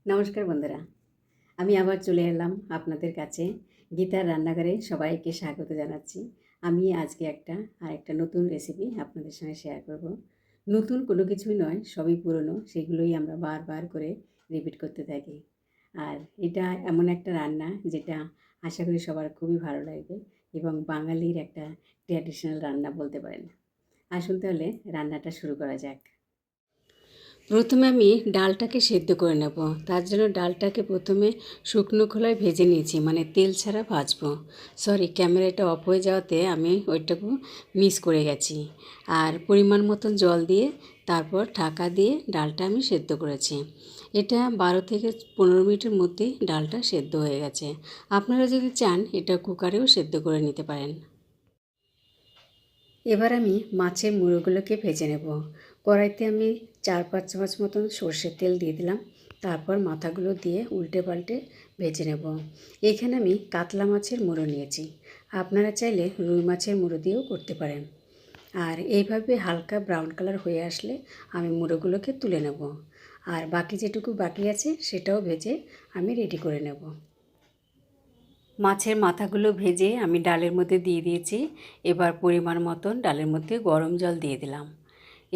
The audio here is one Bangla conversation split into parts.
নমস্কার বন্ধুরা, আমি আবার চলে এলাম আপনাদের কাছে। গীতার রান্নাঘরে সবাইকে স্বাগত জানাচ্ছি। আমি আজকে আরেকটা নতুন রেসিপি আপনাদের সঙ্গে শেয়ার করব। নতুন কোনো কিছুই নয়, সবই পুরনো, সেগুলোই আমরা বারবার করে রিপিট করতে থাকি। আর এটা এমন একটা রান্না যেটা আশা করি সবার খুবই ভালো লাগবে এবং বাঙালির একটা ট্র্যাডিশনাল রান্না বলতে পারেন। আসুন তাহলে রান্নাটা শুরু করা যাক। প্রথমে আমি ডালটাকে সেদ্ধ করে নেব। তার জন্য ডালটাকে প্রথমে শুকনো খোলায় ভেজে নিয়েছি, মানে তেল ছাড়া ভাজবো। সরি, ক্যামেরাটা অফ হয়ে যাওয়াতে আমি ওইটাকে মিস করে গেছি। আর পরিমাণ মতন জল দিয়ে তারপর ঢাকা দিয়ে ডালটা আমি সেদ্ধ করেছি। এটা 12 থেকে 15 মিনিটের মধ্যেই ডালটা সেদ্ধ হয়ে গেছে। আপনারা যদি চান এটা কুকারেও সেদ্ধ করে নিতে পারেন। এবার আমি মাছের মুড়োগুলোকে ভেজে নেব। কড়াইতে আমি 4-5 চামচ মতন সর্ষের তেল দিয়ে দিলাম। তারপর মাথাগুলো দিয়ে উল্টে পাল্টে ভেজে নেব। এখানে আমি কাতলা মাছের মুড়ো নিয়েছি, আপনারা চাইলে রুই মাছের মুড়ো দিয়েও করতে পারেন। আর এইভাবে হালকা ব্রাউন কালার হয়ে আসলে আমি মুড়োগুলোকে তুলে নেব। আর বাকি যেটুকু বাকি আছে সেটাও ভেজে আমি রেডি করে নেব। মাছের মাথাগুলো ভেজে আমি ডালের মধ্যে দিয়ে দিয়েছি। এবার পরিমাণ মতন ডালের মধ্যে গরম জল দিয়ে দিলাম।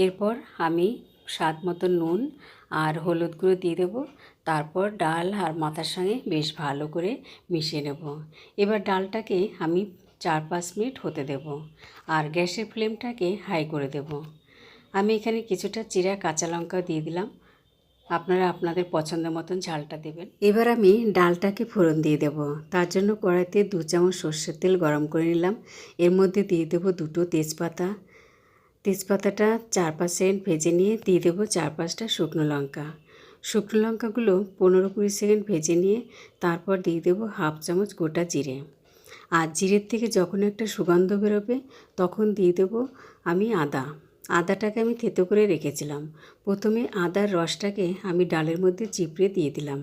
এরপর আমি স্বাদ মতো নুন আর হলুদ গুঁড়ো দিয়ে দেবো। তারপর ডাল আর মাথার সঙ্গে বেশ ভালো করে মিশিয়ে নেব। এবার ডালটাকে আমি 4-5 মিনিট হতে দেব আর গ্যাসের ফ্লেমটাকে হাই করে দেব। আমি এখানে কিছুটা চিরা কাঁচা লঙ্কা দিয়ে দিলাম। আপনারা আপনাদের পছন্দ মতন ঝালটা দেবেন। এবার আমি ডালটাকে ফোড়ন দিয়ে দেব। তার জন্য কড়াইতে 2 চামচ সর্ষের তেল গরম করে নিলাম। এর মধ্যে দিয়ে দেব 2টো তেজপাতা। তেজপাতাটা 4-5 সেকেন্ড ভেজে নিয়ে দিয়ে দেবো 4-5টা শুকনো লঙ্কা। শুকনো লঙ্কাগুলো 15-20 সেকেন্ড ভেজে নিয়ে তারপর দিয়ে দেবো 1/2 চামচ গোটা জিরে। আর জিরের থেকে যখন একটা সুগন্ধ বেরোবে তখন দিয়ে দেবো আমি আদাটাকে আমি থেতো করে রেখেছিলাম। প্রথমে আদার রসটাকে আমি ডালের মধ্যে চিপড়ে দিয়ে দিলাম।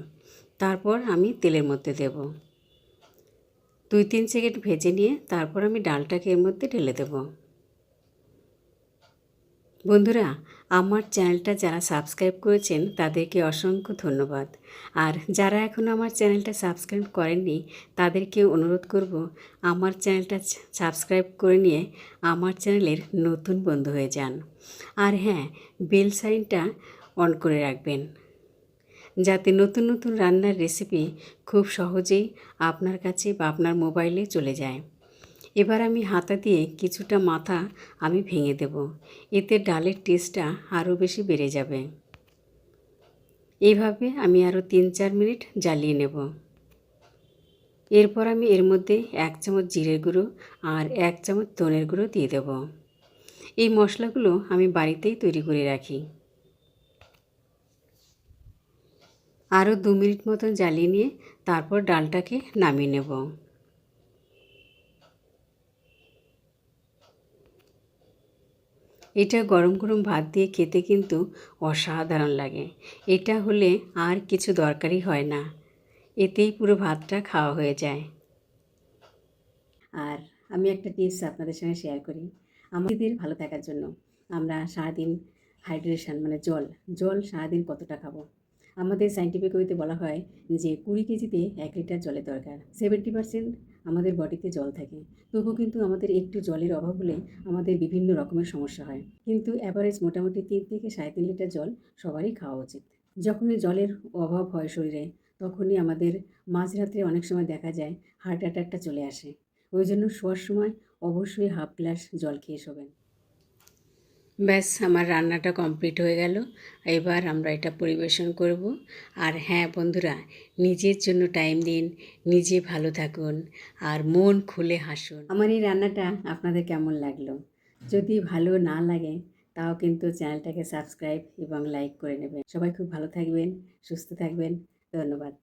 তারপর আমি তেলের মধ্যে দেব। 2-3 সেকেন্ড ভেজে নিয়ে তারপর আমি ডালটাকে এর মধ্যে ঢেলে দেব। বন্ধুরা, আমার চ্যানেলটা যারা সাবস্ক্রাইব করেছেন তাদেরকে অসংখ্য ধন্যবাদ। আর যারা এখনও আমার চ্যানেলটা সাবস্ক্রাইব করেননি তাদেরকে অনুরোধ করব আমার চ্যানেলটা সাবস্ক্রাইব করে নিয়ে আমার চ্যানেলের নতুন বন্ধু হয়ে যান। আর হ্যাঁ, বেল সাইনটা অন করে রাখবেন যাতে নতুন নতুন রান্নার রেসিপি খুব সহজেই আপনার কাছে বা আপনার মোবাইলে চলে যায়। এবার আমি হাতা দিয়ে কিছুটা মাথা আমি ভেঙে দেব। এতে ডালের টেস্টটা আরও বেশি বেড়ে যাবে। এইভাবে আমি আরও 3-4 মিনিট জ্বালিয়ে নেব। এরপর আমি এর মধ্যে 1 চামচ জিরের গুঁড়ো আর 1 চামচ ধনের গুঁড়ো দিয়ে দেব। এই মশলাগুলো আমি বাড়িতেই তৈরি করে রাখি। আরও 2 মিনিট মতন জ্বালিয়ে নিয়ে তারপর ডালটাকে নামিয়ে নেব। এটা গরম গরম ভাত দিয়ে খেতে কিন্তু অসাধারণ লাগে। এটা হলে আর কিছু দরকারই হয় না, এতেই পুরো ভাতটা খাওয়া হয়ে যায়। আর আমি একটা টিপস আপনাদের সঙ্গে শেয়ার করি। আমাদের ভালো থাকার জন্য আমরা সারাদিন হাইড্রেশন মানে জল সারাদিন কতটা খাবো। আমাদের সায়েন্টিফিক ওয়েতে বলা হয় যে 20 কেজিতে 1 লিটার জলের দরকার। 70% আমাদের বডিতে জল থাকে। তবু কিন্তু আমাদের একটু জলের অভাব হলে আমাদের বিভিন্ন রকমের সমস্যা হয়। কিন্তু অ্যাভারেজ মোটামুটি 3 থেকে 3.5 লিটার জল সবারই খাওয়া উচিত। যখনই জলের অভাব হয় শরীরে তখনই আমাদের মাঝরাত্রে অনেক সময় দেখা যায় হার্ট অ্যাটাকটা চলে আসে। ওই জন্য শোয়ার সময় অবশ্যই 1/2 গ্লাস জল খেয়ে শোবেন। ব্যাস, আমার রান্নাটা কমপ্লিট হয়ে গেল। এবার আমরা এটা পরিবেশন করব। আর হ্যাঁ বন্ধুরা, নিজের জন্য টাইম দিন, নিজে ভালো থাকুন আর মন খুলে হাসুন। আমার এই রান্নাটা আপনাদের কেমন লাগলো? যদি ভালো না লাগে তাও কিন্তু চ্যানেলটাকে সাবস্ক্রাইব এবং লাইক করে নেবেন। সবাই খুব ভালো থাকবেন, সুস্থ থাকবেন। ধন্যবাদ।